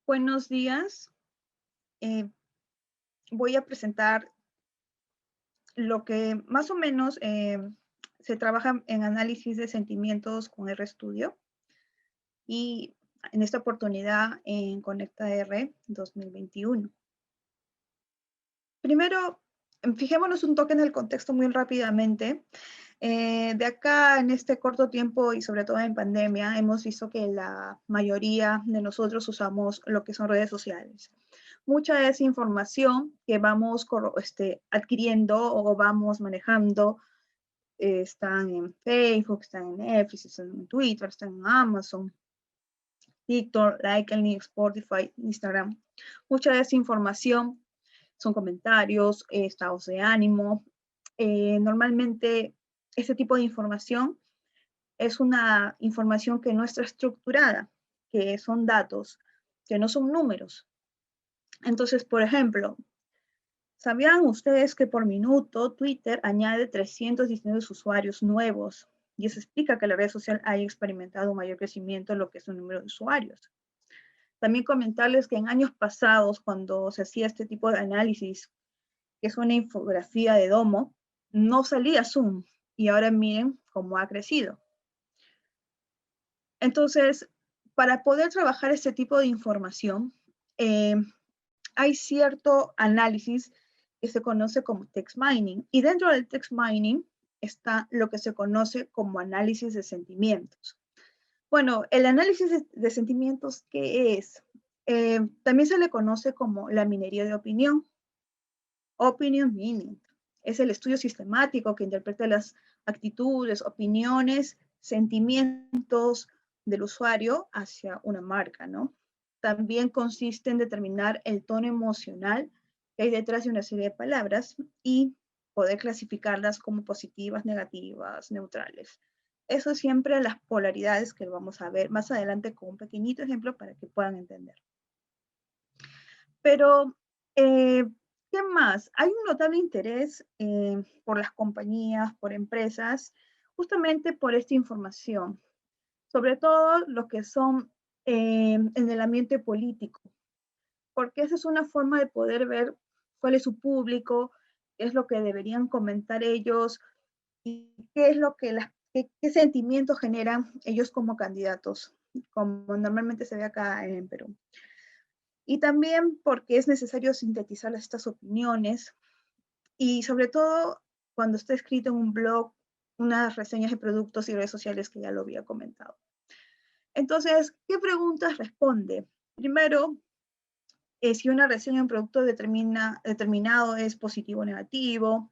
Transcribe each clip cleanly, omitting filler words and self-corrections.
Buenos días. Eh, Voy a presentar lo que más o menos se trabaja en análisis de sentimientos con RStudio y en esta oportunidad en ConectaR 2021. Primero, fijémonos un toque en el contexto muy rápidamente. De acá en este corto tiempo y sobre todo en pandemia, hemos visto que la mayoría de nosotros usamos lo que son redes sociales. Mucha de esa información que vamos adquiriendo o vamos manejando están en Facebook, están en Netflix, están en Twitter, están en Amazon, TikTok, Likely, Spotify, Instagram. Mucha de esa información son comentarios, estados de ánimo. Normalmente este tipo de información es una información que no está estructurada, que son datos, que no son números. Entonces, por ejemplo, ¿sabían ustedes que por minuto Twitter añade 319 usuarios nuevos? Y eso explica que la red social haya experimentado un mayor crecimiento en lo que es el número de usuarios. También comentarles que en años pasados, cuando se hacía este tipo de análisis, que es una infografía de domo, no salía Zoom. Y ahora miren cómo ha crecido. Entonces, para poder trabajar este tipo de información, hay cierto análisis que se conoce como text mining. Y dentro del text mining está lo que se conoce como análisis de sentimientos. Bueno, el análisis de sentimientos, ¿qué es? También se le conoce como la minería de opinión. Opinion mining. Es el estudio sistemático que interpreta las actitudes, opiniones, sentimientos del usuario hacia una marca, ¿no? También consiste en determinar el tono emocional que hay detrás de una serie de palabras y poder clasificarlas como positivas, negativas, neutrales. Eso siempre las polaridades que vamos a ver más adelante con un pequeñito ejemplo para que puedan entender. Pero, ¿qué más? Hay un notable interés por las compañías, por empresas, justamente por esta información, sobre todo lo que son en el ambiente político, porque esa es una forma de poder ver cuál es su público, qué es lo que deberían comentar ellos y qué es lo que qué sentimientos generan ellos como candidatos, como normalmente se ve acá en Perú. Y también porque es necesario sintetizar estas opiniones y sobre todo cuando está escrito en un blog, unas reseñas de productos y redes sociales que ya lo había comentado. Entonces, ¿qué preguntas responde? Primero, si una reseña de un producto determinado es positivo o negativo,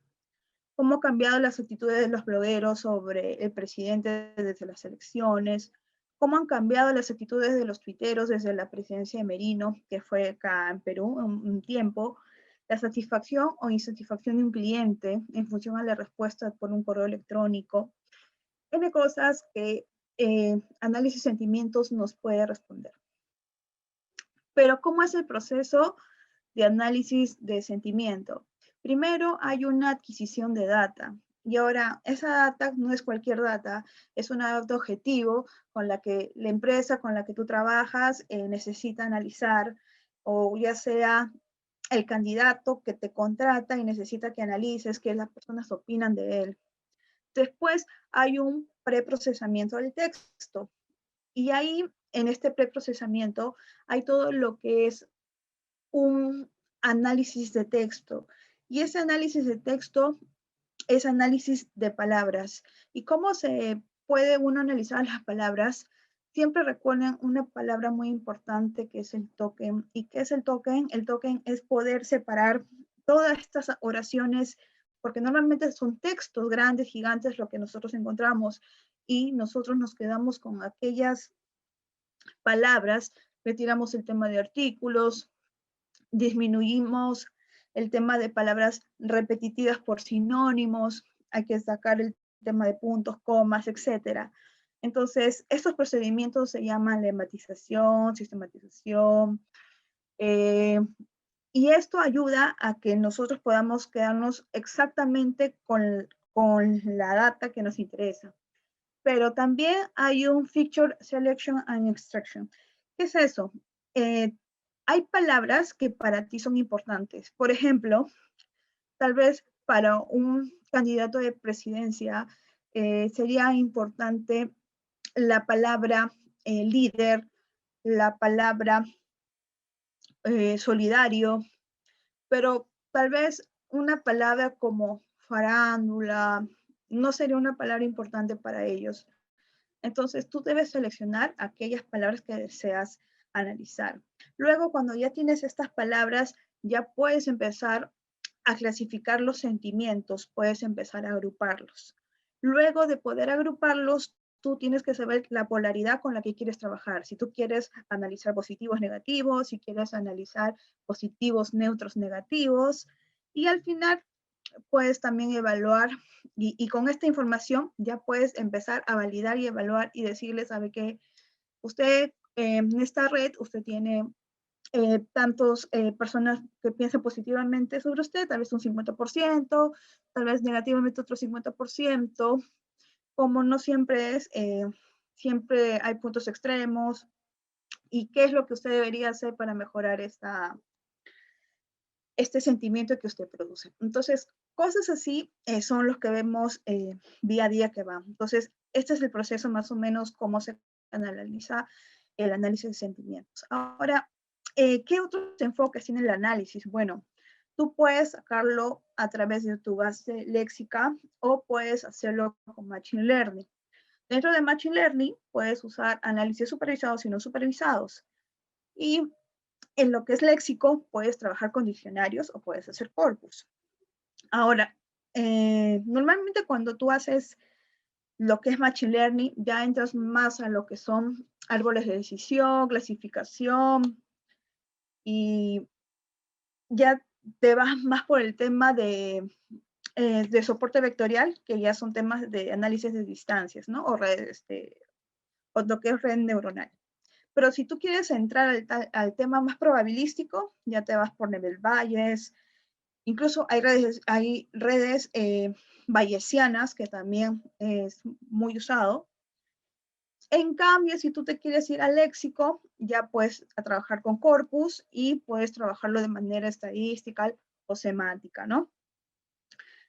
cómo han cambiado las actitudes de los blogueros sobre el presidente desde las elecciones, cómo han cambiado las actitudes de los tuiteros desde la presidencia de Merino, que fue acá en Perú un tiempo, la satisfacción o insatisfacción de un cliente en función a la respuesta por un correo electrónico, N cosas que análisis de sentimientos nos puede responder. Pero, ¿cómo es el proceso de análisis de sentimiento? Primero hay una adquisición de data. Y ahora, esa data no es cualquier data, es una data objetivo con la que la empresa con la que tú trabajas necesita analizar, o ya sea el candidato que te contrata y necesita que analices qué las personas opinan de él. Después hay un preprocesamiento del texto. Y ahí, en este preprocesamiento, hay todo lo que es un análisis de texto. Y ese análisis de texto es análisis de palabras. ¿Y cómo se puede uno analizar las palabras? Siempre recuerden una palabra muy importante que es el token. ¿Y qué es el token? El token es poder separar todas estas oraciones, porque normalmente son textos grandes, gigantes, lo que nosotros encontramos, y nosotros nos quedamos con aquellas palabras, retiramos el tema de artículos, disminuimos el tema de palabras repetitivas por sinónimos, hay que sacar el tema de puntos, comas, etcétera. Entonces, estos procedimientos se llaman lematización, sistematización, y esto ayuda a que nosotros podamos quedarnos exactamente con la data que nos interesa. Pero también hay un feature selection and extraction. ¿Qué es eso? hay palabras que para ti son importantes. Por ejemplo, tal vez para un candidato de presidencia sería importante la palabra líder, la palabra solidario, pero tal vez una palabra como farándula no sería una palabra importante para ellos. Entonces, tú debes seleccionar aquellas palabras que deseas analizar. Luego, cuando ya tienes estas palabras, ya puedes empezar a clasificar los sentimientos, puedes empezar a agruparlos. Luego de poder agruparlos, tú tienes que saber la polaridad con la que quieres trabajar. Si tú quieres analizar positivos, negativos, si quieres analizar positivos, neutros, negativos, y al final puedes también evaluar y con esta información ya puedes empezar a validar y evaluar y decirle, sabe que usted en esta red, usted tiene tantos personas que piensan positivamente sobre usted, tal vez un 50%, tal vez negativamente otro 50%, como no siempre es, siempre hay puntos extremos, y qué es lo que usted debería hacer para mejorar este sentimiento que usted produce. Entonces, cosas así son los que vemos día a día que van. Entonces, este es el proceso más o menos cómo se analiza el análisis de sentimientos. Ahora, ¿qué otros enfoques tiene el análisis? Bueno, tú puedes sacarlo a través de tu base léxica o puedes hacerlo con Machine Learning. Dentro de Machine Learning puedes usar análisis supervisados y no supervisados. Y en lo que es léxico, puedes trabajar con diccionarios o puedes hacer corpus. Ahora, normalmente cuando tú haces lo que es Machine Learning, ya entras más a lo que son árboles de decisión, clasificación, y ya te vas más por el tema de soporte vectorial, que ya son temas de análisis de distancias, ¿no? O, o lo que es red neuronal. Pero si tú quieres entrar al tema más probabilístico, ya te vas por Nebel Bayes. Incluso hay redes bayesianas que también es muy usado. En cambio, si tú te quieres ir al léxico, ya puedes a trabajar con corpus y puedes trabajarlo de manera estadística o semántica, ¿no?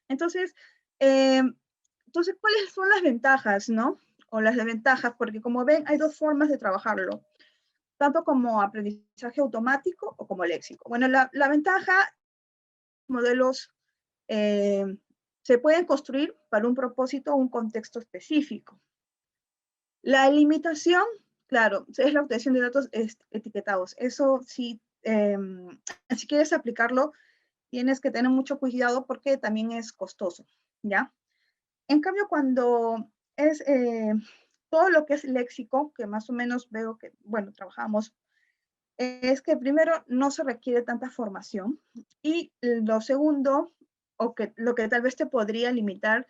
Entonces, eh, ¿cuáles son las ventajas, no? O las desventajas, porque como ven, hay dos formas de trabajarlo, tanto como aprendizaje automático o como léxico. Bueno, la ventaja, modelos eh, se pueden construir para un propósito o un contexto específico. La limitación, claro, es la obtención de datos etiquetados. Eso sí, si quieres aplicarlo, tienes que tener mucho cuidado porque también es costoso, ¿ya? En cambio, cuando es todo lo que es léxico, que más o menos veo que, bueno, trabajamos, es que primero no se requiere tanta formación, y lo segundo, o que lo que tal vez te podría limitar,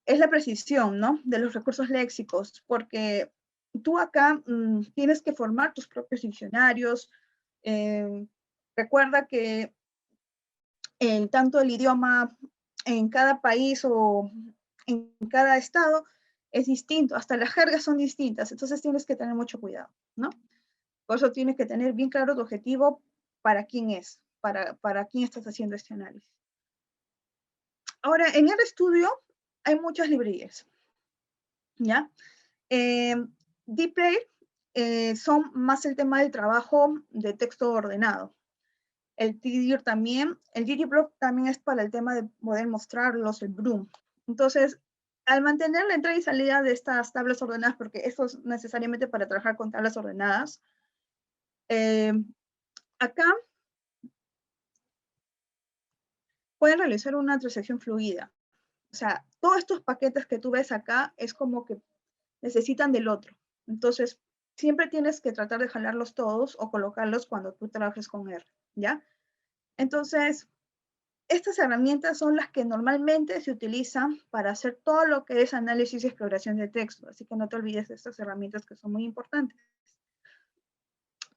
es la precisión, ¿no? De los recursos léxicos, porque tú acá tienes que formar tus propios diccionarios. Eh, recuerda que tanto el idioma en cada país o en cada estado es distinto, hasta las jergas son distintas, entonces tienes que tener mucho cuidado, ¿no? Por eso tienes que tener bien claro tu objetivo, para quién es, para quién estás haciendo este análisis. Ahora, en el estudio hay muchas librerías, ¿ya? DeepL son más el tema del trabajo de texto ordenado. El TDIR también, el ggplot también es para el tema de poder mostrarlos, el Bloom. Entonces, al mantener la entrada y salida de estas tablas ordenadas, porque esto es necesariamente para trabajar con tablas ordenadas, acá pueden realizar una transacción fluida. O sea, todos estos paquetes que tú ves acá es como que necesitan del otro. Entonces, siempre tienes que tratar de jalarlos todos o colocarlos cuando tú trabajes con R, ¿ya? Entonces, estas herramientas son las que normalmente se utilizan para hacer todo lo que es análisis y exploración de texto. Así que no te olvides de estas herramientas que son muy importantes.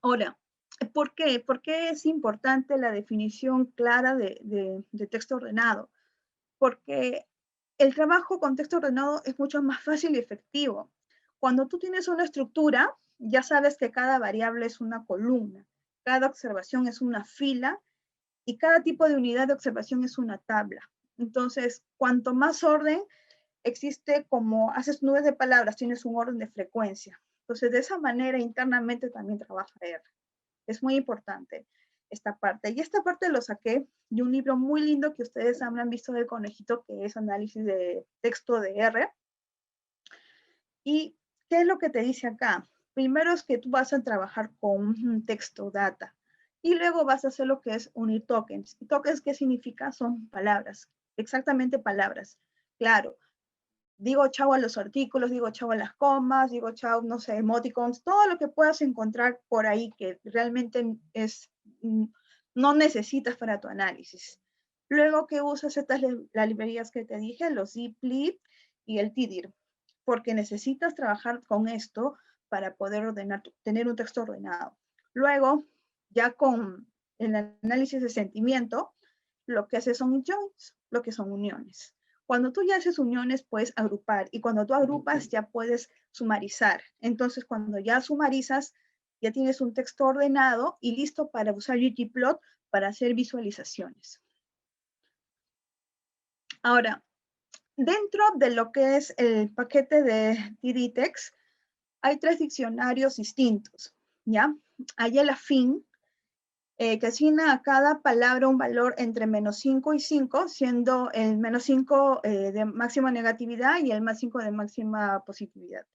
Ahora, ¿por qué? ¿Por qué es importante la definición clara de texto ordenado? Porque el trabajo con texto ordenado es mucho más fácil y efectivo. Cuando tú tienes una estructura, ya sabes que cada variable es una columna. cada observación es una fila y cada tipo de unidad de observación es una tabla. Entonces, cuanto más orden existe, como haces nubes de palabras, tienes un orden de frecuencia. Entonces, de esa manera internamente también trabaja R. Es muy importante esta parte. Y esta parte lo saqué de un libro muy lindo que ustedes habrán visto del conejito, que es análisis de texto de R. ¿Y qué es lo que te dice acá? Primero es que tú vas a trabajar con un texto data y luego vas a hacer lo que es unir tokens. ¿Tokens qué significa? Son palabras, exactamente palabras. Claro, digo chao a los artículos, digo chao a las comas, digo chao, no sé, emoticons, todo lo que puedas encontrar por ahí que realmente es, no necesitas para tu análisis. Luego que usas estas las librerías que te dije, los zip-lib y el tdir, porque necesitas trabajar con esto para poder ordenar, tener un texto ordenado. Luego, ya con el análisis de sentimiento, lo que haces son joins, lo que son uniones. Cuando tú ya haces uniones, puedes agrupar, y cuando tú agrupas, ya puedes sumarizar. Entonces, cuando ya sumarizas, ya tienes un texto ordenado y listo para usar ggplot para hacer visualizaciones. Ahora, dentro de lo que es el paquete de TDText, hay 3 diccionarios distintos, ¿ya? Hay el afín, que asigna a cada palabra un valor entre -5 y 5, siendo el -5 de máxima negatividad y el +5 de máxima positividad.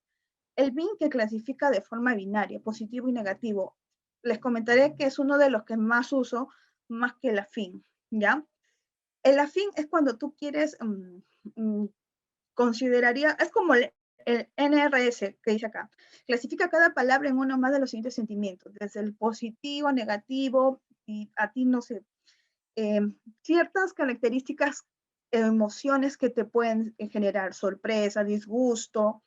El bin, que clasifica de forma binaria, positivo y negativo. Les comentaré que es uno de los que más uso, más que el afín, ¿ya? El afín es cuando tú quieres, consideraría, es como el NRS que dice acá, clasifica cada palabra en uno más de los siguientes sentimientos, desde el positivo, negativo, y a ti no sé, ciertas características, emociones que te pueden generar sorpresa, disgusto,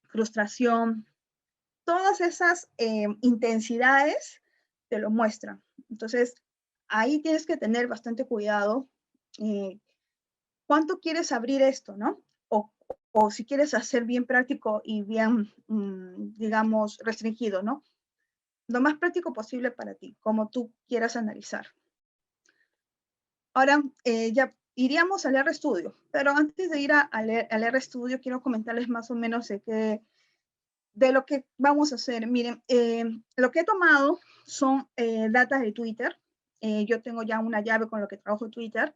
frustración, todas esas intensidades te lo muestran. Entonces, ahí tienes que tener bastante cuidado. ¿Cuánto quieres abrir esto, no? O si quieres hacer bien práctico y bien, digamos, restringido, ¿no? Lo más práctico posible para ti, como tú quieras analizar. Ahora, ya iríamos al RStudio, pero antes de ir al RStudio, quiero comentarles más o menos de lo que vamos a hacer. Miren, lo que he tomado son datos de Twitter. Yo tengo ya una llave con lo que trabajo en Twitter.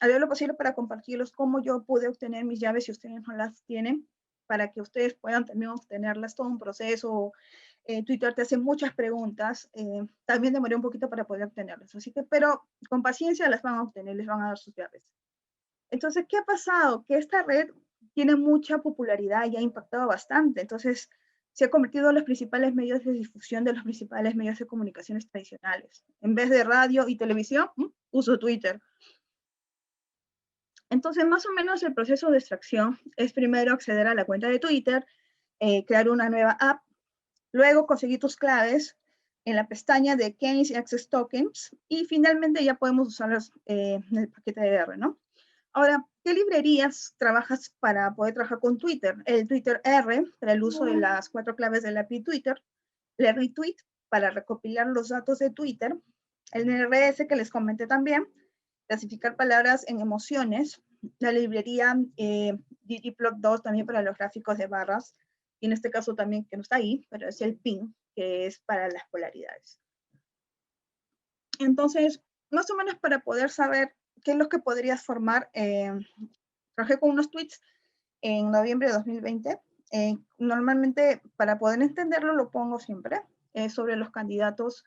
Haré lo posible para compartirlos cómo yo pude obtener mis llaves si ustedes no las tienen, para que ustedes puedan también obtenerlas, todo un proceso. Twitter te hace muchas preguntas, también demoré un poquito para poder obtenerlas, así que, pero con paciencia las van a obtener, les van a dar sus llaves. Entonces, ¿qué ha pasado? Que esta red tiene mucha popularidad y ha impactado bastante, entonces se ha convertido en los principales medios de difusión de los principales medios de comunicaciones tradicionales. En vez de radio y televisión, uso Twitter. Entonces, más o menos el proceso de extracción es primero acceder a la cuenta de Twitter, crear una nueva app, luego conseguir tus claves en la pestaña de Keys y Access Tokens y finalmente ya podemos usarlas en el paquete de R, ¿no? Ahora, ¿qué librerías trabajas para poder trabajar con Twitter? El Twitter R para el uso de las 4 claves del API Twitter, el retweet para recopilar los datos de Twitter, el NRS que les comenté también, clasificar palabras en emociones, la librería ggplot2 también para los gráficos de barras, y en este caso también que no está ahí, pero es el pin, que es para las polaridades. Entonces, más o menos para poder saber qué es lo que podrías formar, trabajé con unos tweets en noviembre de 2020. Normalmente, para poder entenderlo, lo pongo siempre sobre los candidatos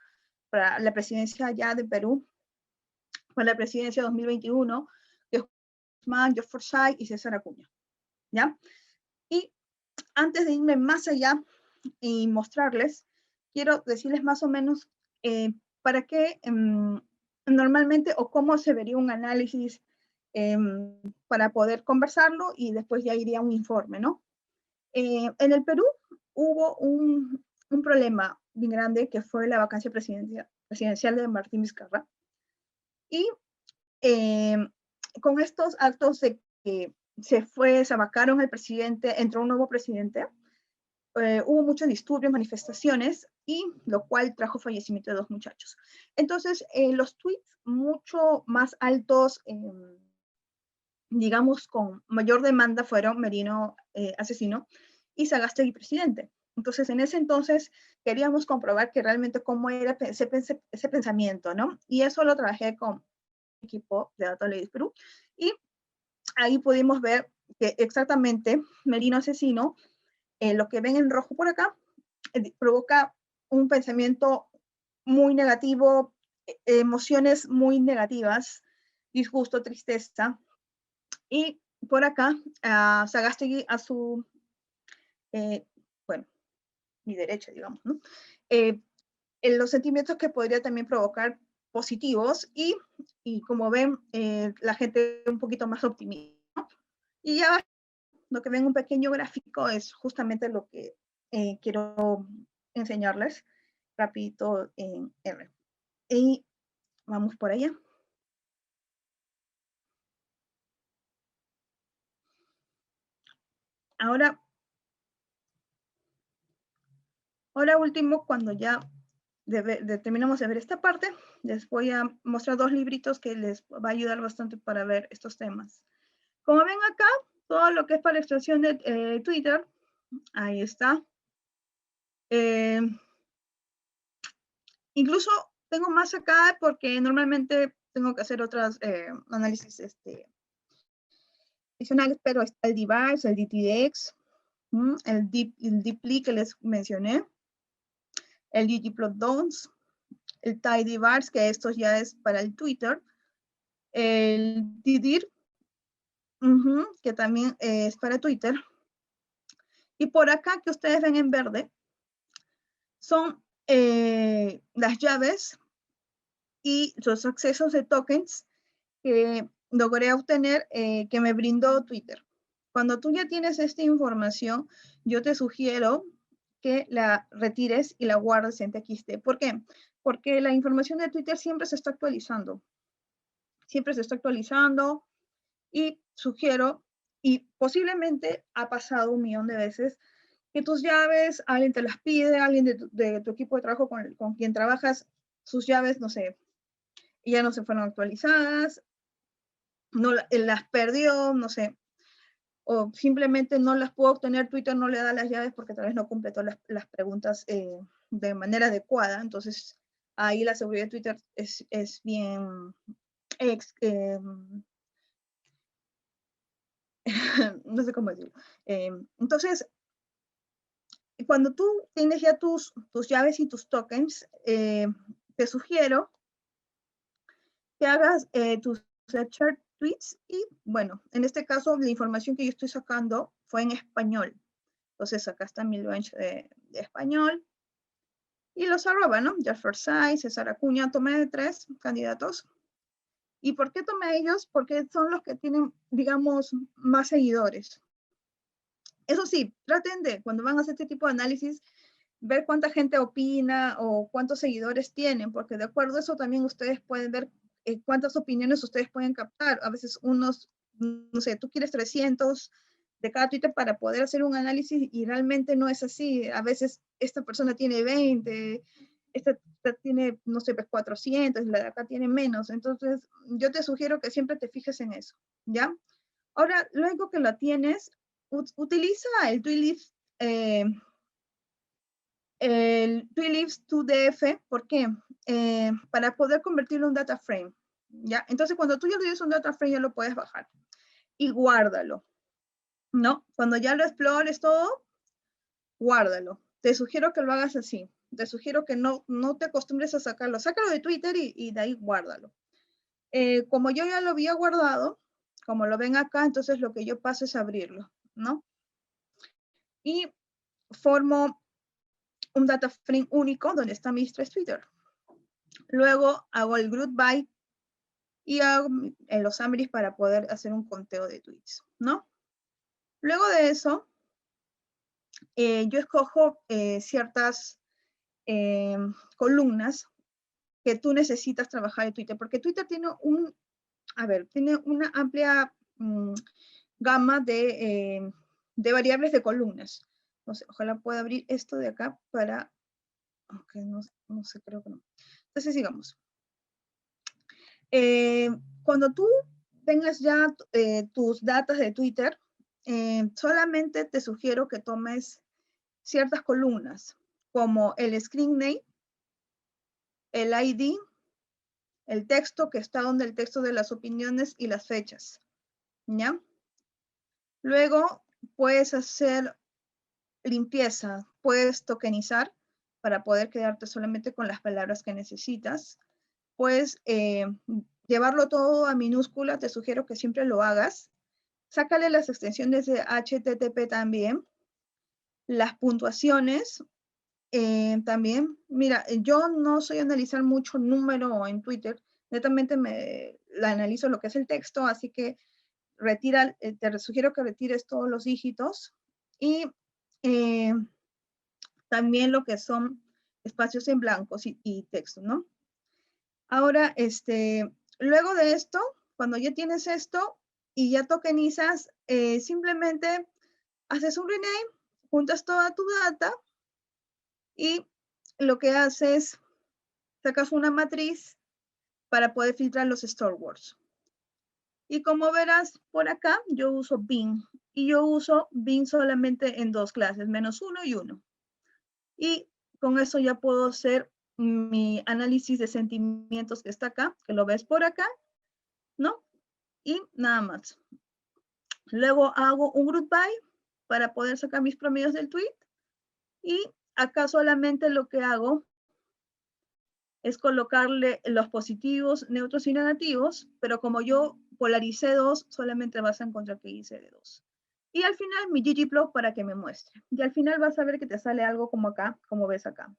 para la presidencia ya de Perú, para la presidencia 2021, que es Guzmán, Geoff Forsyth y César Acuña, ¿ya? Y antes de irme más allá y mostrarles, quiero decirles más o menos para qué normalmente o cómo se vería un análisis para poder conversarlo y después ya iría un informe, ¿no? En el Perú hubo un problema bien grande que fue la vacancia presidencial de Martín Vizcarra. Y con estos actos de que se vacaron el presidente, entró un nuevo presidente, hubo muchos disturbios, manifestaciones, y lo cual trajo fallecimiento de 2 muchachos. Entonces, los tweets mucho más altos, digamos, con mayor demanda fueron Merino asesino y Sagasti presidente. Entonces, en ese entonces queríamos comprobar que realmente cómo era ese pensamiento, ¿no? Y eso lo trabajé con el equipo de Data Ladies Perú, y ahí pudimos ver que exactamente Merino asesino, lo que ven en rojo por acá, provoca un pensamiento muy negativo, emociones muy negativas, disgusto, tristeza, y por acá, Sagasti a su, bueno, mi derecha, digamos, ¿no? En los sentimientos que podría también provocar positivos, y como ven, la gente un poquito más optimista, ¿no? Y ya lo que ven un pequeño gráfico es justamente lo que quiero enseñarles rapidito en R. Y vamos por allá. Ahora último, cuando ya terminamos de ver esta parte, les voy a mostrar 2 libritos que les va a ayudar bastante para ver estos temas. Como ven acá, todo lo que es para extracción de Twitter, ahí está. Incluso tengo más acá porque normalmente tengo que hacer otros análisis adicionales, pero está el device, el DTDX, el Deeply que les mencioné, el ggplotdowns, el tidyvars, que esto ya es para el Twitter, el DDIR, que también es para Twitter, y por acá que ustedes ven en verde son las llaves y los accesos de tokens que logré obtener, que me brindó Twitter. Cuando tú ya tienes esta información, yo te sugiero que la retires y la guardes en TXT. ¿Por qué? Porque la información de Twitter siempre se está actualizando. Siempre se está actualizando, y sugiero, y posiblemente ha pasado 1.000.000 de veces, que tus llaves, alguien te las pide, alguien de tu equipo de trabajo con quien trabajas, sus llaves, no sé, ya no se fueron actualizadas, no las perdió, no sé, o simplemente no las pudo obtener, Twitter no le da las llaves porque tal vez no completó las preguntas de manera adecuada. Entonces, ahí la seguridad de Twitter es bien, no sé cómo decirlo. Entonces, cuando tú tienes ya tus llaves y tus tokens, te sugiero que hagas tus shared tweets, y bueno, en este caso la información que yo estoy sacando fue en español. Entonces acá está mi launch de español y los arroba, ¿no? Jaffer Sai, César Acuña, tomé de 3 candidatos. ¿Y por qué tomé ellos? Porque son los que tienen, digamos, más seguidores. Eso sí, traten de, cuando van a hacer este tipo de análisis, ver cuánta gente opina o cuántos seguidores tienen, porque de acuerdo a eso también ustedes pueden ver cuántas opiniones ustedes pueden captar. A veces unos, no sé, tú quieres 300 de cada Twitter para poder hacer un análisis, y realmente no es así. A veces esta persona tiene 20, esta tiene, no sé, 400, la de acá tiene menos. Entonces, yo te sugiero que siempre te fijes en eso, ¿ya? Ahora, luego que la tienes, utiliza el Tweetleaf, el Tweetleaf 2DF. ¿Por qué? Para poder convertirlo en data frame, ¿ya? Entonces, cuando tú ya lo tienes un data frame, ya lo puedes bajar y guárdalo, ¿no? Cuando ya lo explores todo, guárdalo. Te sugiero que lo hagas así. Te sugiero que no te acostumbres a sacarlo. Sácalo de Twitter y de ahí guárdalo. Como yo ya lo había guardado, como lo ven acá, entonces lo que yo paso es abrirlo, ¿no? Y formo un data frame único donde está mi Twitter. Luego hago el group by y hago en los summaries para poder hacer un conteo de tweets, ¿no? Luego de eso, yo escojo ciertas columnas que tú necesitas trabajar en Twitter, porque Twitter tiene tiene una amplia gama de variables de columnas. No sé, ojalá pueda abrir esto de acá para, aunque no sé, creo que no. Entonces sigamos. Cuando tú tengas ya tus datos de Twitter, solamente te sugiero que tomes ciertas columnas, como el screen name, el ID, el texto que está donde el texto de las opiniones y las fechas, ¿ya? Luego puedes hacer limpieza, puedes tokenizar para poder quedarte solamente con las palabras que necesitas. Puedes llevarlo todo a minúscula, te sugiero que siempre lo hagas. Sácale las extensiones de HTTP también, las puntuaciones también. Mira, yo no soy analizar mucho número en Twitter, netamente la analizo lo que es el texto, así que retira, te sugiero que retires todos los dígitos y eh, también lo que son espacios en blancos y texto, ¿no? Ahora, luego de esto, cuando ya tienes esto y ya tokenizas, simplemente haces un rename, juntas toda tu data y lo que haces, sacas una matriz para poder filtrar los store words. Y como verás por acá, yo uso Bing. Y yo uso Bing solamente en dos clases, -1 y 1. Y con eso ya puedo hacer mi análisis de sentimientos que está acá, que lo ves por acá, ¿no? Y nada más. Luego hago un group by para poder sacar mis promedios del tweet. Y acá solamente lo que hago es colocarle los positivos, neutros y negativos, pero como yo polaricé dos, solamente vas a encontrar que hice de dos. Y al final mi ggplot para que me muestre. Y al final vas a ver que te sale algo como acá, como ves acá.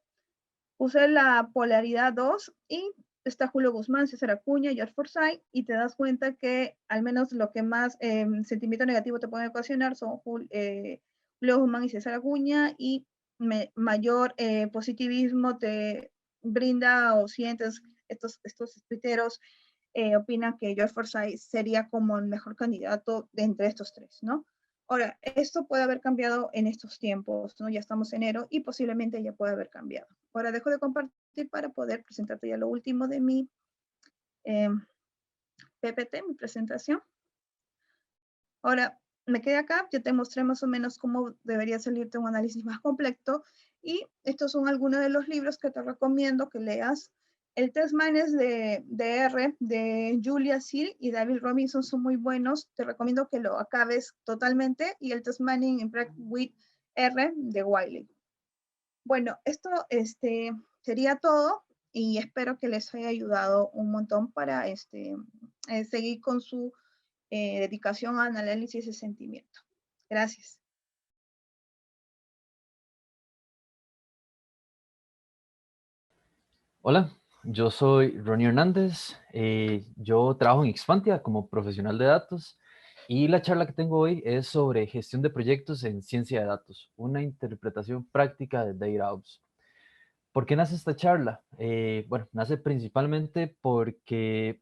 Usé la polaridad 2 y está Julio Guzmán, César Acuña, George Forsyth, y te das cuenta que al menos lo que más sentimiento negativo te puede ocasionar son Julio Guzmán y César Acuña, y mayor positivismo te brinda o sientes estos tuiteros opinan que George Forsyth sería como el mejor candidato de entre estos tres, ¿no? Ahora, esto puede haber cambiado en estos tiempos, ¿no? Ya estamos en enero y posiblemente ya puede haber cambiado. Ahora dejo de compartir para poder presentarte ya lo último de mi eh, PPT, mi presentación. Ahora, me quedé acá, ya te mostré más o menos cómo debería salirte un análisis más completo y estos son algunos de los libros que te recomiendo que leas. El Test Miners de R de Julia Seal y David Robinson son muy buenos, te recomiendo que lo acabes totalmente, y el Test Mining in Practice with R de Wiley. Bueno, esto sería todo y espero que les haya ayudado un montón para seguir con su dedicación al análisis de sentimiento. Gracias. Hola, yo soy Ronnie Hernández. Yo trabajo en Expantia como profesional de datos y la charla que tengo hoy es sobre gestión de proyectos en ciencia de datos, una interpretación práctica de DataOps. ¿Por qué nace esta charla? Bueno, nace principalmente porque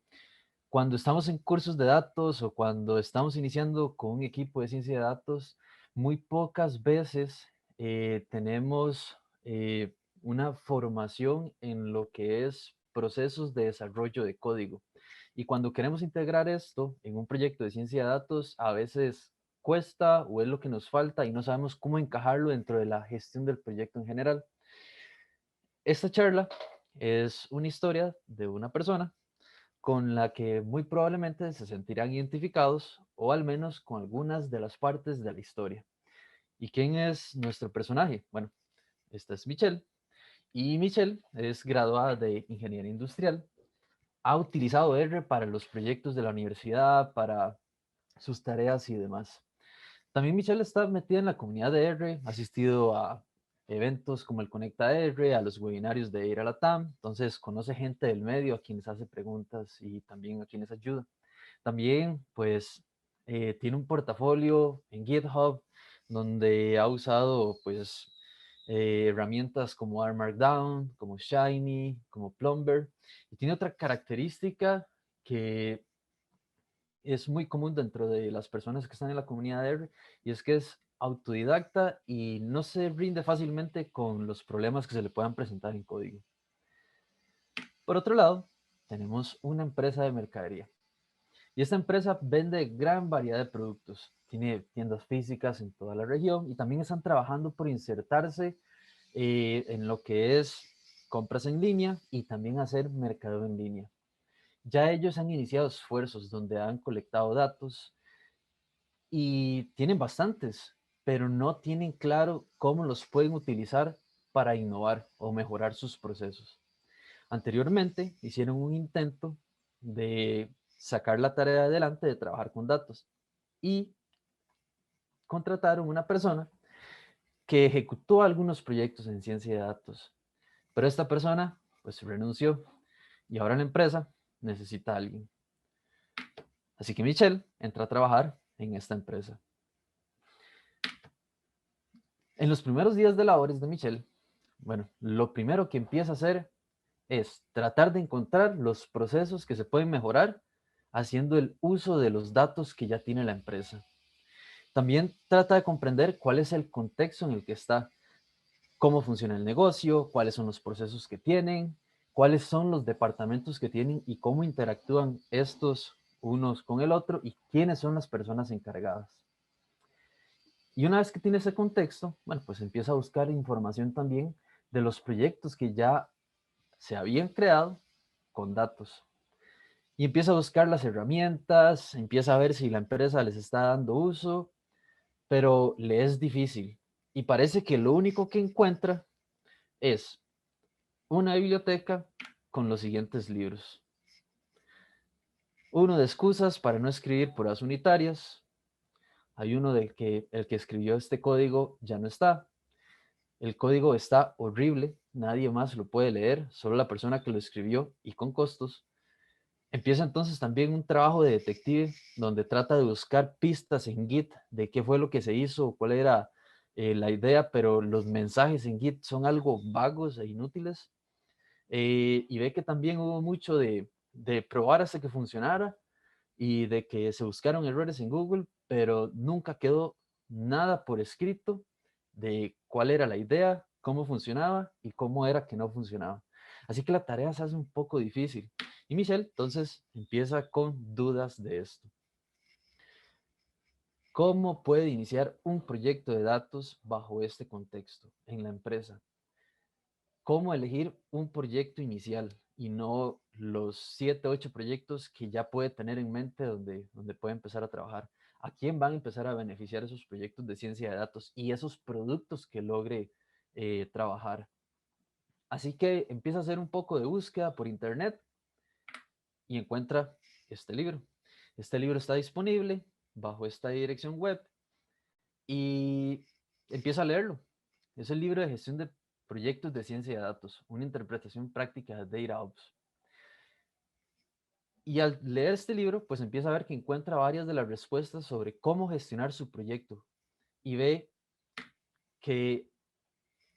cuando estamos en cursos de datos o cuando estamos iniciando con un equipo de ciencia de datos, muy pocas veces tenemos una formación en lo que es procesos de desarrollo de código. Y cuando queremos integrar esto en un proyecto de ciencia de datos, a veces cuesta o es lo que nos falta y no sabemos cómo encajarlo dentro de la gestión del proyecto en general. Esta charla es una historia de una persona con la que muy probablemente se sentirán identificados o al menos con algunas de las partes de la historia. ¿Y quién es nuestro personaje? Bueno, esta es Michelle y Michelle es graduada de Ingeniería Industrial. Ha utilizado R para los proyectos de la universidad, para sus tareas y demás. También Michelle está metida en la comunidad de R, ha asistido a eventos como el Conecta R, a los webinarios de Ir a la TAM, entonces conoce gente del medio a quienes hace preguntas y también a quienes ayuda. También, pues, tiene un portafolio en GitHub donde ha usado, pues, herramientas como R Markdown, como Shiny, como Plumber. Y tiene otra característica que es muy común dentro de las personas que están en la comunidad de R, y es que es autodidacta y no se rinde fácilmente con los problemas que se le puedan presentar en código. Por otro lado, tenemos una empresa de mercadería. Y esta empresa vende gran variedad de productos. Tiene tiendas físicas en toda la región y también están trabajando por insertarse en lo que es compras en línea y también hacer mercadeo en línea. Ya ellos han iniciado esfuerzos donde han colectado datos y tienen bastantes, pero no tienen claro cómo los pueden utilizar para innovar o mejorar sus procesos. Anteriormente hicieron un intento de sacar la tarea adelante de trabajar con datos y contrataron una persona que ejecutó algunos proyectos en ciencia de datos, pero esta persona pues renunció y ahora la empresa necesita a alguien. Así que Michelle entra a trabajar en esta empresa. En los primeros días de labores de Michelle, bueno, lo primero que empieza a hacer es tratar de encontrar los procesos que se pueden mejorar haciendo el uso de los datos que ya tiene la empresa. También trata de comprender cuál es el contexto en el que está, cómo funciona el negocio, cuáles son los procesos que tienen, cuáles son los departamentos que tienen y cómo interactúan estos unos con el otro y quiénes son las personas encargadas. Y una vez que tiene ese contexto, bueno, pues empieza a buscar información también de los proyectos que ya se habían creado con datos. Y empieza a buscar las herramientas, empieza a ver si la empresa les está dando uso, pero le es difícil. Y parece que lo único que encuentra es una biblioteca con los siguientes libros. Uno de excusas para no escribir pruebas unitarias. Hay uno del que el que escribió este código ya no está. El código está horrible, nadie más lo puede leer, solo la persona que lo escribió y con costos. Empieza entonces también un trabajo de detective donde trata de buscar pistas en Git de qué fue lo que se hizo, cuál era la idea, pero los mensajes en Git son algo vagos e inútiles. Y ve que también hubo mucho de probar hasta que funcionara y de que se buscaron errores en Google, pero nunca quedó nada por escrito de cuál era la idea, cómo funcionaba y cómo era que no funcionaba. Así que la tarea se hace un poco difícil. Y Michelle entonces empieza con dudas de esto. ¿Cómo puede iniciar un proyecto de datos bajo este contexto en la empresa? ¿Cómo elegir un proyecto inicial y no los 7, 8 proyectos que ya puede tener en mente donde puede empezar a trabajar? ¿A quién van a empezar a beneficiar esos proyectos de ciencia de datos y esos productos que logre trabajar? Así que empieza a hacer un poco de búsqueda por internet y encuentra este libro. Este libro está disponible bajo esta dirección web y empieza a leerlo. Es el libro de gestión de proyectos de ciencia de datos, una interpretación práctica de DataOps. Y al leer este libro, pues empieza a ver que encuentra varias de las respuestas sobre cómo gestionar su proyecto y ve que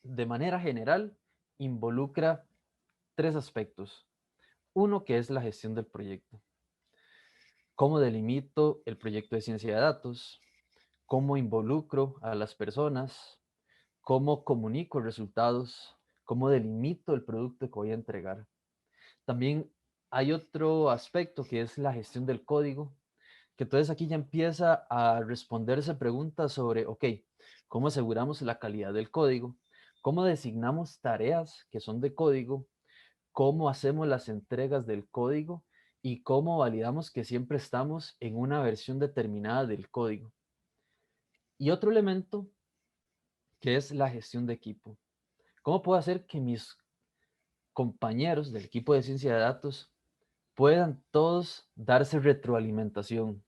de manera general involucra tres aspectos. Uno que es la gestión del proyecto. Cómo delimito el proyecto de ciencia de datos, cómo involucro a las personas, cómo comunico resultados, cómo delimito el producto que voy a entregar. También hay otro aspecto que es la gestión del código, que entonces aquí ya empieza a responderse preguntas sobre, ok, ¿cómo aseguramos la calidad del código? ¿Cómo designamos tareas que son de código? ¿Cómo hacemos las entregas del código? ¿Y cómo validamos que siempre estamos en una versión determinada del código? Y otro elemento que es la gestión de equipo. ¿Cómo puedo hacer que mis compañeros del equipo de ciencia de datos puedan todos darse retroalimentación,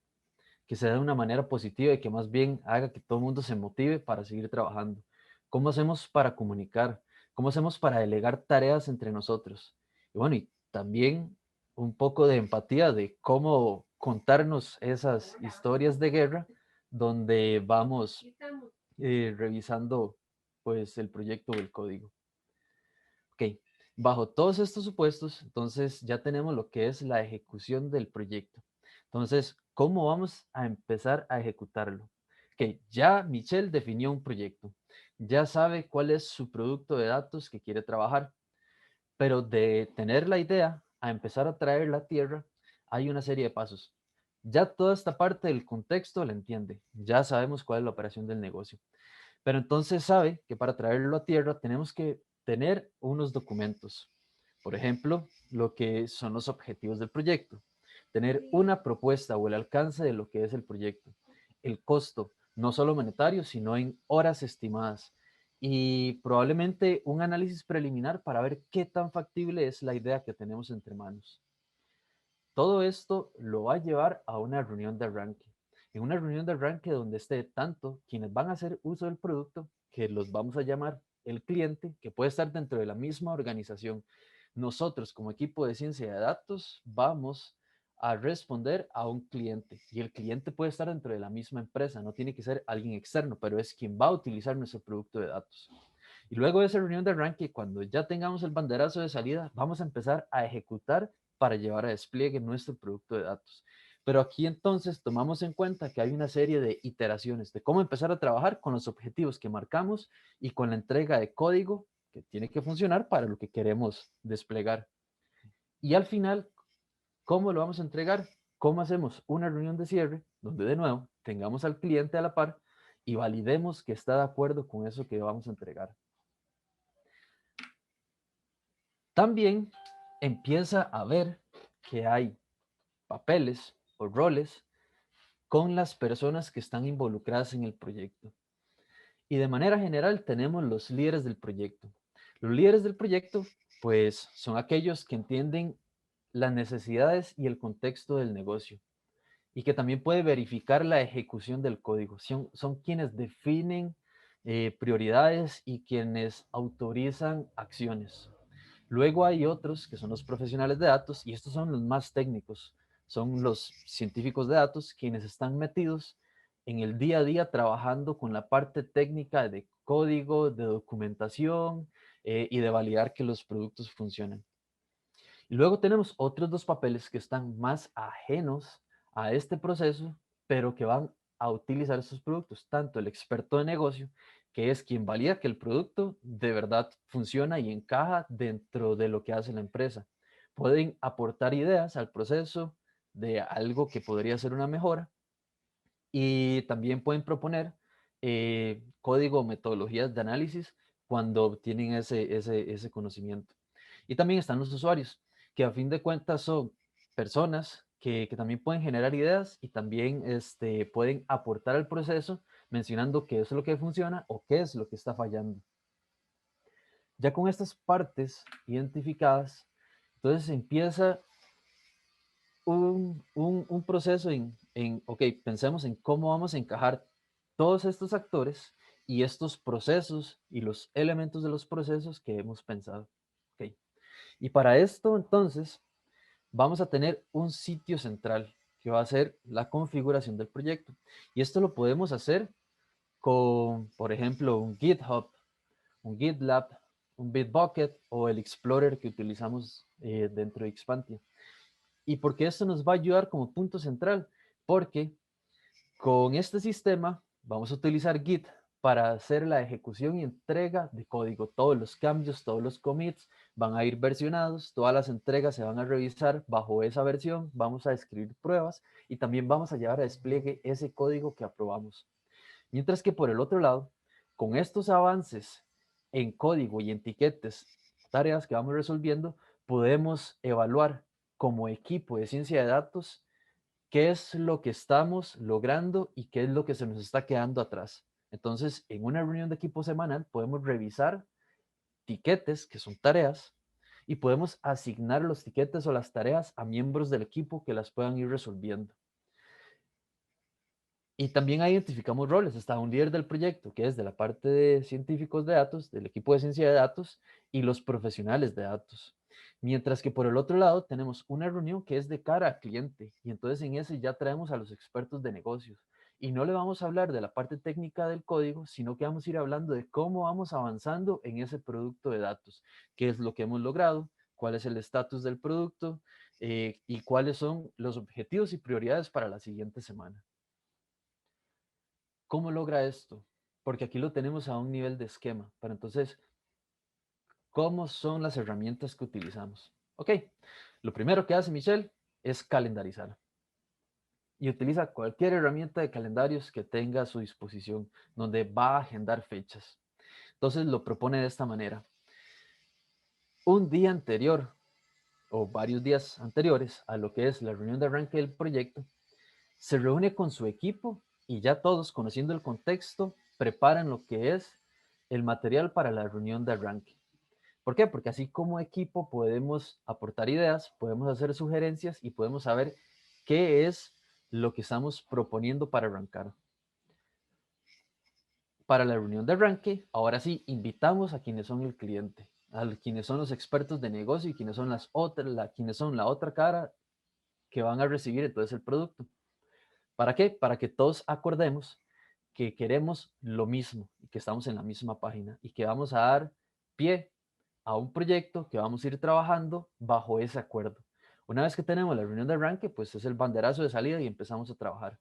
que se dé de una manera positiva y que más bien haga que todo el mundo se motive para seguir trabajando? ¿Cómo hacemos para comunicar? ¿Cómo hacemos para delegar tareas entre nosotros? Y bueno, y también un poco de empatía de cómo contarnos esas historias de guerra donde vamos revisando pues el proyecto o el código. Ok, bajo todos estos supuestos, entonces ya tenemos lo que es la ejecución del proyecto. Entonces, ¿Cómo vamos a empezar a ejecutarlo? Que ya Michelle definió un proyecto, ya sabe cuál es su producto de datos que quiere trabajar, pero de tener la idea a empezar a traerla a tierra, hay una serie de pasos. Ya toda esta parte del contexto la entiende, ya sabemos cuál es la operación del negocio, pero entonces sabe que para traerlo a tierra tenemos que tener unos documentos. Por ejemplo, lo que son los objetivos del proyecto, tener Sí. una propuesta o el alcance de lo que es el proyecto, el costo, no solo monetario, sino en horas estimadas y probablemente un análisis preliminar para ver qué tan factible es la idea que tenemos entre manos. Todo esto lo va a llevar a una reunión de arranque. En una reunión de arranque donde esté tanto quienes van a hacer uso del producto, que los vamos a llamar el cliente, que puede estar dentro de la misma organización. Nosotros como equipo de ciencia de datos vamos a responder a un cliente y el cliente puede estar dentro de la misma empresa, no tiene que ser alguien externo, pero es quien va a utilizar nuestro producto de datos. Y luego de esa reunión de arranque, cuando ya tengamos el banderazo de salida, vamos a empezar a ejecutar para llevar a despliegue nuestro producto de datos. Pero aquí entonces tomamos en cuenta que hay una serie de iteraciones de cómo empezar a trabajar con los objetivos que marcamos y con la entrega de código que tiene que funcionar para lo que queremos desplegar. Y al final, ¿cómo lo vamos a entregar? ¿Cómo hacemos una reunión de cierre donde de nuevo tengamos al cliente a la par y validemos que está de acuerdo con eso que vamos a entregar? También empieza a ver que hay papeles o roles con las personas que están involucradas en el proyecto. Y de manera general tenemos los líderes del proyecto. Los líderes del proyecto, pues, son aquellos que entienden las necesidades y el contexto del negocio y que también puede verificar la ejecución del código. Son quienes definen prioridades y quienes autorizan acciones. Luego hay otros que son los profesionales de datos y estos son los más técnicos. Son los científicos de datos quienes están metidos en el día a día trabajando con la parte técnica de código, de documentación y de validar que los productos funcionen. Y luego tenemos otros dos papeles que están más ajenos a este proceso, pero que van a utilizar estos productos, tanto el experto de negocio, que es quien valida que el producto de verdad funciona y encaja dentro de lo que hace la empresa. Pueden aportar ideas al proceso de algo que podría ser una mejora y también pueden proponer código o metodologías de análisis cuando tienen ese conocimiento. Y también están los usuarios, que a fin de cuentas son personas que también pueden generar ideas y también pueden aportar al proceso mencionando qué es lo que funciona o qué es lo que está fallando. Ya con estas partes identificadas, entonces empieza un proceso ok, pensemos en cómo vamos a encajar todos estos actores y estos procesos y los elementos de los procesos que hemos pensado. Ok. Y para esto, entonces, vamos a tener un sitio central que va a ser la configuración del proyecto. Y esto lo podemos hacer con, por ejemplo, un GitHub, un GitLab, un Bitbucket o el Explorer que utilizamos dentro de Expantia. ¿Y por qué esto nos va a ayudar como punto central? Porque con este sistema vamos a utilizar Git para hacer la ejecución y entrega de código. Todos los cambios, todos los commits van a ir versionados, todas las entregas se van a revisar bajo esa versión, vamos a escribir pruebas y también vamos a llevar a despliegue ese código que aprobamos. Mientras que por el otro lado, con estos avances en código y en etiquetas, tareas que vamos resolviendo, podemos evaluar como equipo de ciencia de datos qué es lo que estamos logrando y qué es lo que se nos está quedando atrás. Entonces, en una reunión de equipo semanal podemos revisar tiquetes, que son tareas, y podemos asignar los tiquetes o las tareas a miembros del equipo que las puedan ir resolviendo. Y también ahí identificamos roles. Está un líder del proyecto, que es de la parte de científicos de datos, del equipo de ciencia de datos, y los profesionales de datos. Mientras que por el otro lado tenemos una reunión que es de cara al cliente, y entonces en ese ya traemos a los expertos de negocios. Y no le vamos a hablar de la parte técnica del código, sino que vamos a ir hablando de cómo vamos avanzando en ese producto de datos, qué es lo que hemos logrado, cuál es el estatus del producto, y cuáles son los objetivos y prioridades para la siguiente semana. ¿Cómo logra esto? Porque aquí lo tenemos a un nivel de esquema. Pero entonces, ¿cómo son las herramientas que utilizamos? Ok, lo primero que hace Michelle es calendarizar. Y utiliza cualquier herramienta de calendarios que tenga a su disposición, donde va a agendar fechas. Entonces lo propone de esta manera. Un día anterior o varios días anteriores a lo que es la reunión de arranque del proyecto, se reúne con su equipo y ya todos, conociendo el contexto, preparan lo que es el material para la reunión de arranque. ¿Por qué? Porque así como equipo podemos aportar ideas, podemos hacer sugerencias y podemos saber qué es lo que estamos proponiendo para arrancar. Para la reunión de arranque, ahora sí, invitamos a quienes son el cliente, a quienes son los expertos de negocio y quienes son quienes son la otra cara que van a recibir entonces el producto. ¿Para qué? Para que todos acordemos que queremos lo mismo y que estamos en la misma página y que vamos a dar pie a un proyecto que vamos a ir trabajando bajo ese acuerdo. Una vez que tenemos la reunión de arranque, pues es el banderazo de salida y empezamos a trabajar.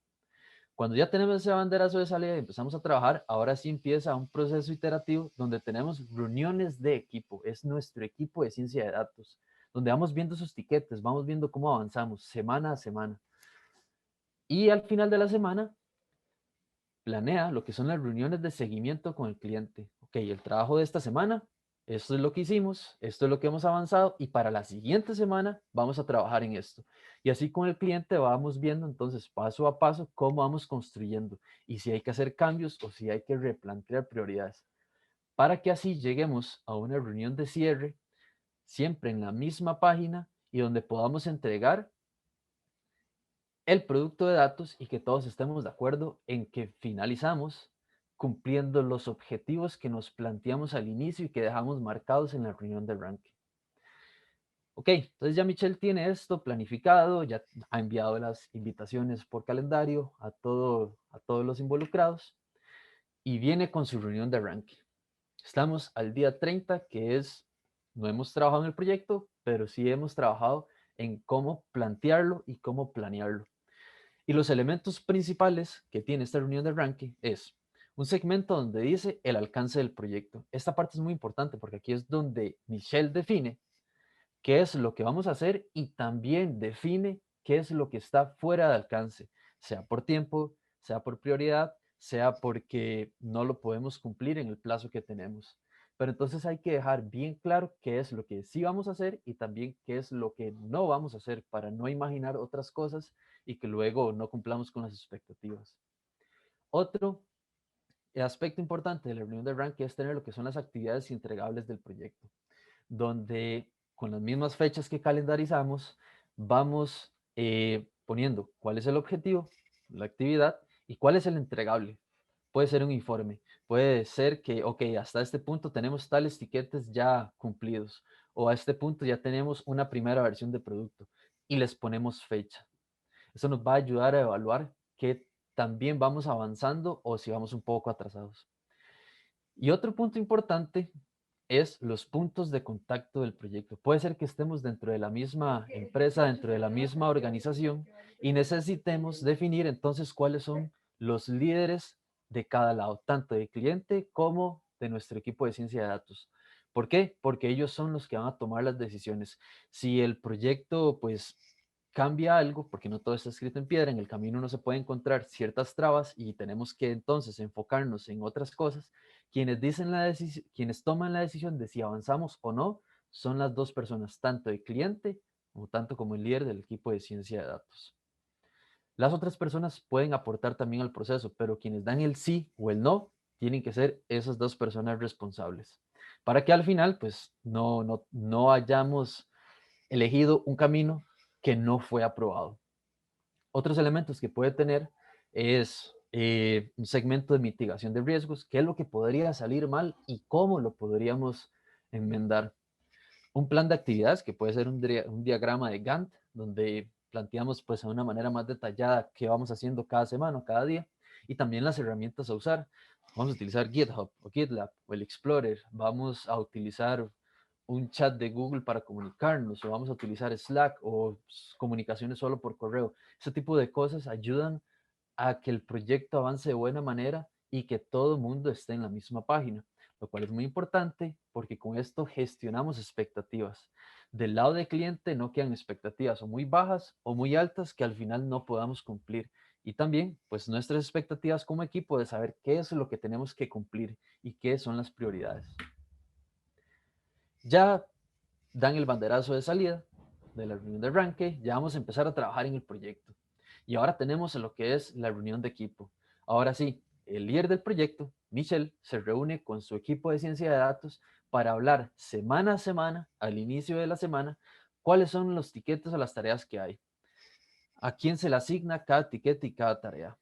Cuando ya tenemos ese banderazo de salida y empezamos a trabajar, ahora sí empieza un proceso iterativo donde tenemos reuniones de equipo. Es nuestro equipo de ciencia de datos, donde vamos viendo sus tiquetes, vamos viendo cómo avanzamos semana a semana. Y al final de la semana, planea lo que son las reuniones de seguimiento con el cliente. Ok, el trabajo de esta semana, esto es lo que hicimos, esto es lo que hemos avanzado y para la siguiente semana vamos a trabajar en esto. Y así con el cliente vamos viendo entonces paso a paso cómo vamos construyendo y si hay que hacer cambios o si hay que replantear prioridades. Para que así lleguemos a una reunión de cierre siempre en la misma página y donde podamos entregar el producto de datos y que todos estemos de acuerdo en que finalizamos cumpliendo los objetivos que nos planteamos al inicio y que dejamos marcados en la reunión de arranque. Ok, entonces ya Michelle tiene esto planificado, ya ha enviado las invitaciones por calendario a todos los involucrados y viene con su reunión de arranque. Estamos al día 30, que es, no hemos trabajado en el proyecto, pero sí hemos trabajado en cómo plantearlo y cómo planearlo. Y los elementos principales que tiene esta reunión de arranque es un segmento donde dice el alcance del proyecto. Esta parte es muy importante porque aquí es donde Michelle define qué es lo que vamos a hacer y también define qué es lo que está fuera de alcance, sea por tiempo, sea por prioridad, sea porque no lo podemos cumplir en el plazo que tenemos. Pero entonces hay que dejar bien claro qué es lo que sí vamos a hacer y también qué es lo que no vamos a hacer para no imaginar otras cosas y que luego no cumplamos con las expectativas. Otro aspecto importante de la reunión de arranque es tener lo que son las actividades entregables del proyecto, donde con las mismas fechas que calendarizamos, vamos poniendo cuál es el objetivo, la actividad y cuál es el entregable. Puede ser un informe, puede ser que, ok, hasta este punto tenemos tales tiquetes ya cumplidos o a este punto ya tenemos una primera versión de producto y les ponemos fecha. Eso nos va a ayudar a evaluar que también vamos avanzando o si vamos un poco atrasados. Y otro punto importante es los puntos de contacto del proyecto. Puede ser que estemos dentro de la misma empresa, dentro de la misma organización y necesitemos definir entonces cuáles son los líderes de cada lado, tanto de cliente como de nuestro equipo de ciencia de datos. ¿Por qué? Porque ellos son los que van a tomar las decisiones. Si el proyecto pues cambia algo, porque no todo está escrito en piedra, en el camino no se puede encontrar ciertas trabas y tenemos que entonces enfocarnos en otras cosas, quienes toman la decisión de si avanzamos o no son las dos personas, tanto el cliente como el líder del equipo de ciencia de datos. Las otras personas pueden aportar también al proceso, pero quienes dan el sí o el no tienen que ser esas dos personas responsables, para que al final pues no hayamos elegido un camino que no fue aprobado. Otros elementos que puede tener es un segmento de mitigación de riesgos, qué es lo que podría salir mal y cómo lo podríamos enmendar. Un plan de actividades que puede ser un diagrama de Gantt, donde planteamos pues de una manera más detallada qué vamos haciendo cada semana o cada día y también las herramientas a usar. Vamos a utilizar GitHub o GitLab o el Explorer, vamos a utilizar un chat de Google para comunicarnos, o vamos a utilizar Slack o comunicaciones solo por correo. Ese tipo de cosas ayudan a que el proyecto avance de buena manera y que todo el mundo esté en la misma página, lo cual es muy importante porque con esto gestionamos expectativas. Del lado del cliente no quedan expectativas o muy bajas o muy altas que al final no podamos cumplir. Y también, pues nuestras expectativas como equipo de saber qué es lo que tenemos que cumplir y qué son las prioridades. Ya dan el banderazo de salida de la reunión de arranque, ya vamos a empezar a trabajar en el proyecto. Y ahora tenemos lo que es la reunión de equipo. Ahora sí, el líder del proyecto, Michelle, se reúne con su equipo de ciencia de datos para hablar semana a semana, al inicio de la semana, cuáles son los tiquetes o las tareas que hay, a quién se le asigna cada tiquete y cada tarea,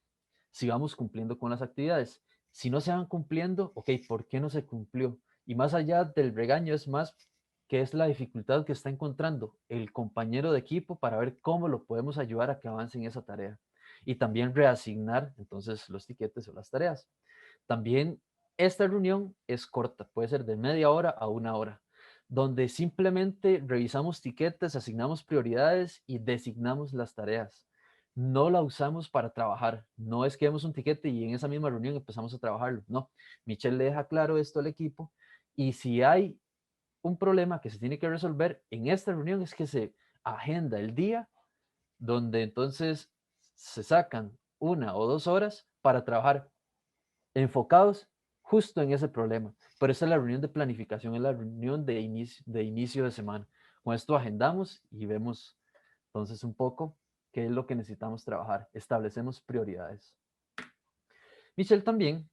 si vamos cumpliendo con las actividades. Si no se van cumpliendo, ok, ¿por qué no se cumplió? Y más allá del regaño, es más que es la dificultad que está encontrando el compañero de equipo para ver cómo lo podemos ayudar a que avance en esa tarea. Y también reasignar entonces los tiquetes o las tareas. También esta reunión es corta, puede ser de media hora a una hora, donde simplemente revisamos tiquetes, asignamos prioridades y designamos las tareas. No la usamos para trabajar, no es que demos un tiquete y en esa misma reunión empezamos a trabajarlo, no. Michelle le deja claro esto al equipo y si hay un problema que se tiene que resolver en esta reunión es que se agenda el día donde entonces se sacan 1 o 2 horas para trabajar enfocados justo en ese problema. Pero esa es la reunión de planificación, es la reunión de inicio de semana. Con esto agendamos y vemos entonces un poco qué es lo que necesitamos trabajar. Establecemos prioridades. Michelle también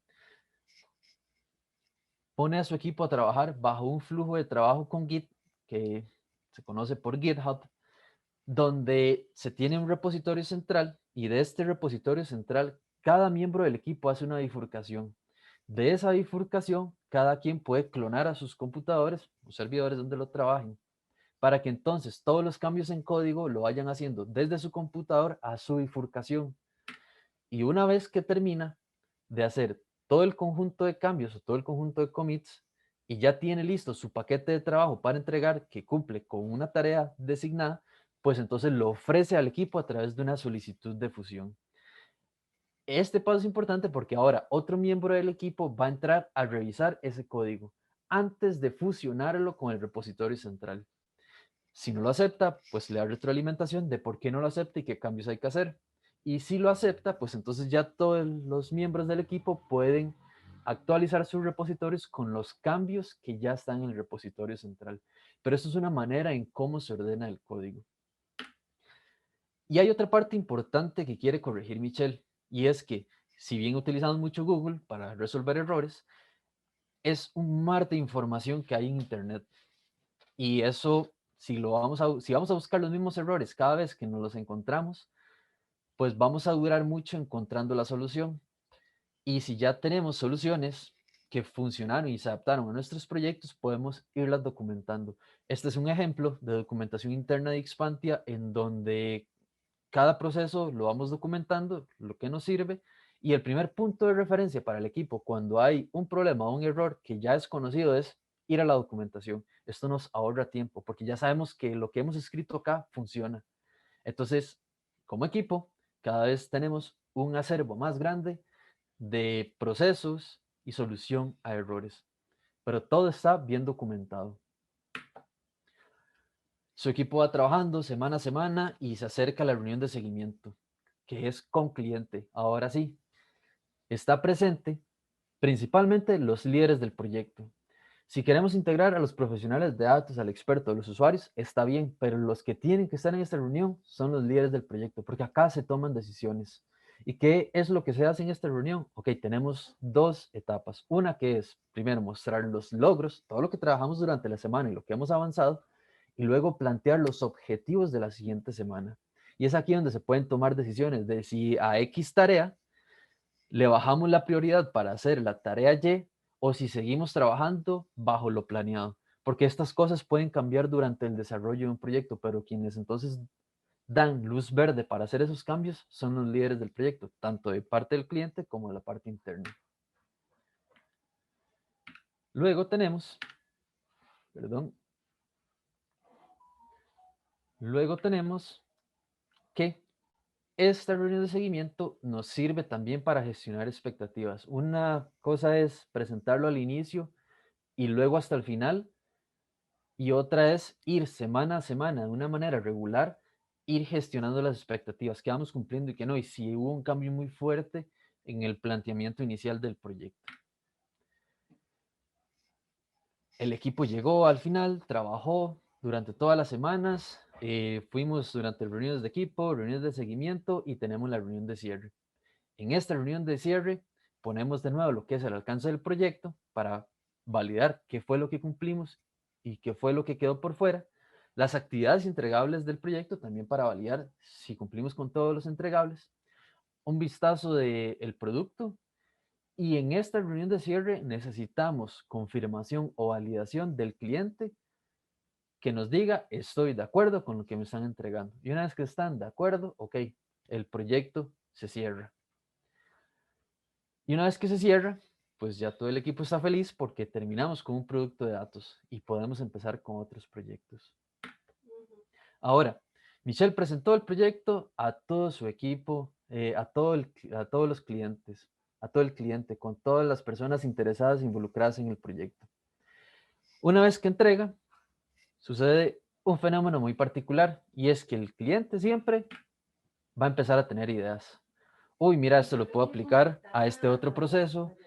pone a su equipo a trabajar bajo un flujo de trabajo con Git, que se conoce por GitHub, donde se tiene un repositorio central y de este repositorio central cada miembro del equipo hace una bifurcación. De esa bifurcación, cada quien puede clonar a sus computadores o servidores donde lo trabajen, para que entonces todos los cambios en código lo vayan haciendo desde su computador a su bifurcación. Y una vez que termina de hacer todo el conjunto de cambios o todo el conjunto de commits y ya tiene listo su paquete de trabajo para entregar que cumple con una tarea designada, pues entonces lo ofrece al equipo a través de una solicitud de fusión. Este paso es importante porque ahora otro miembro del equipo va a entrar a revisar ese código antes de fusionarlo con el repositorio central. Si no lo acepta, pues le da retroalimentación de por qué no lo acepta y qué cambios hay que hacer. Y si lo acepta, pues entonces ya todos los miembros del equipo pueden actualizar sus repositorios con los cambios que ya están en el repositorio central. Pero eso es una manera en cómo se ordena el código. Y hay otra parte importante que quiere corregir Michelle, y es que si bien utilizamos mucho Google para resolver errores, es un mar de información que hay en Internet. Y eso, si vamos a buscar los mismos errores cada vez que nos los encontramos, pues vamos a durar mucho encontrando la solución. Y si ya tenemos soluciones que funcionaron y se adaptaron a nuestros proyectos, podemos irlas documentando. Este es un ejemplo de documentación interna de Expantia en donde cada proceso lo vamos documentando, lo que nos sirve, y el primer punto de referencia para el equipo cuando hay un problema o un error que ya es conocido es ir a la documentación. Esto nos ahorra tiempo porque ya sabemos que lo que hemos escrito acá funciona. Entonces, como equipo, cada vez tenemos un acervo más grande de procesos y solución a errores, pero todo está bien documentado. Su equipo va trabajando semana a semana y se acerca a la reunión de seguimiento, que es con cliente. Ahora sí, está presente principalmente los líderes del proyecto. Si queremos integrar a los profesionales de datos, al experto, a los usuarios, está bien, pero los que tienen que estar en esta reunión son los líderes del proyecto, porque acá se toman decisiones. ¿Y qué es lo que se hace en esta reunión? Ok, tenemos dos etapas. Una que es, primero, mostrar los logros, todo lo que trabajamos durante la semana y lo que hemos avanzado, y luego plantear los objetivos de la siguiente semana. Y es aquí donde se pueden tomar decisiones de si a X tarea le bajamos la prioridad para hacer la tarea Y o si seguimos trabajando bajo lo planeado. Porque estas cosas pueden cambiar durante el desarrollo de un proyecto, pero quienes entonces dan luz verde para hacer esos cambios son los líderes del proyecto, tanto de parte del cliente como de la parte interna. Luego tenemos, perdón, Luego tenemos que esta reunión de seguimiento nos sirve también para gestionar expectativas. Una cosa es presentarlo al inicio y luego hasta el final, y otra es ir semana a semana de una manera regular, ir gestionando las expectativas que vamos cumpliendo y que no, y si hubo un cambio muy fuerte en el planteamiento inicial del proyecto. El equipo llegó al final, trabajó durante todas las semanas, fuimos durante reuniones de equipo, reuniones de seguimiento y tenemos la reunión de cierre. En esta reunión de cierre ponemos de nuevo lo que es el alcance del proyecto para validar qué fue lo que cumplimos y qué fue lo que quedó por fuera. Las actividades entregables del proyecto también para validar si cumplimos con todos los entregables. Un vistazo del producto. Y en esta reunión de cierre necesitamos confirmación o validación del cliente que nos diga estoy de acuerdo con lo que me están entregando. Y una vez que están de acuerdo, ok, el proyecto se cierra. Y una vez que se cierra, pues ya todo el equipo está feliz porque terminamos con un producto de datos y podemos empezar con otros proyectos. Ahora, Michelle presentó el proyecto a todo su equipo, a todos los clientes, a todo el cliente, con todas las personas interesadas e involucradas en el proyecto. Una vez que entrega, sucede un fenómeno muy particular y es que el cliente siempre va a empezar a tener ideas. Uy, mira, esto lo puedo aplicar a este otro proceso,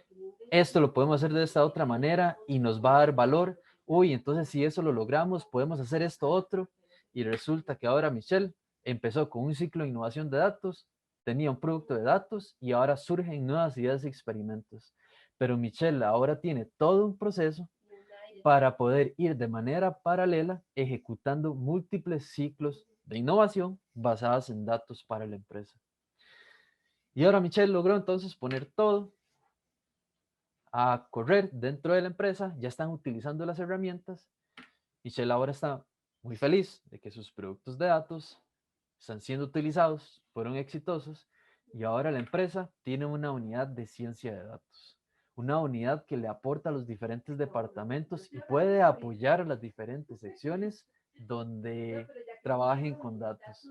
esto lo podemos hacer de esta otra manera y nos va a dar valor. Uy, entonces si eso lo logramos, podemos hacer esto otro. Y resulta que ahora Michelle empezó con un ciclo de innovación de datos, tenía un producto de datos y ahora surgen nuevas ideas y experimentos. Pero Michelle ahora tiene todo un proceso para poder ir de manera paralela ejecutando múltiples ciclos de innovación basadas en datos para la empresa. Y ahora Michelle logró entonces poner todo a correr dentro de la empresa, ya están utilizando las herramientas. Michelle ahora está muy feliz de que sus productos de datos están siendo utilizados, fueron exitosos, y ahora la empresa tiene una unidad de ciencia de datos, una unidad que le aporta a los diferentes departamentos y puede apoyar a las diferentes secciones donde trabajen con datos.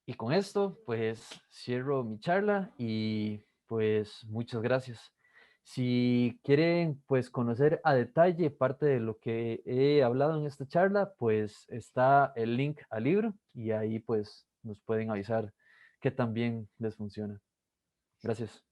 Y con esto, pues cierro mi charla y pues muchas gracias. Si quieren pues conocer a detalle parte de lo que he hablado en esta charla, pues está el link al libro y ahí pues nos pueden avisar que también les funciona. Gracias.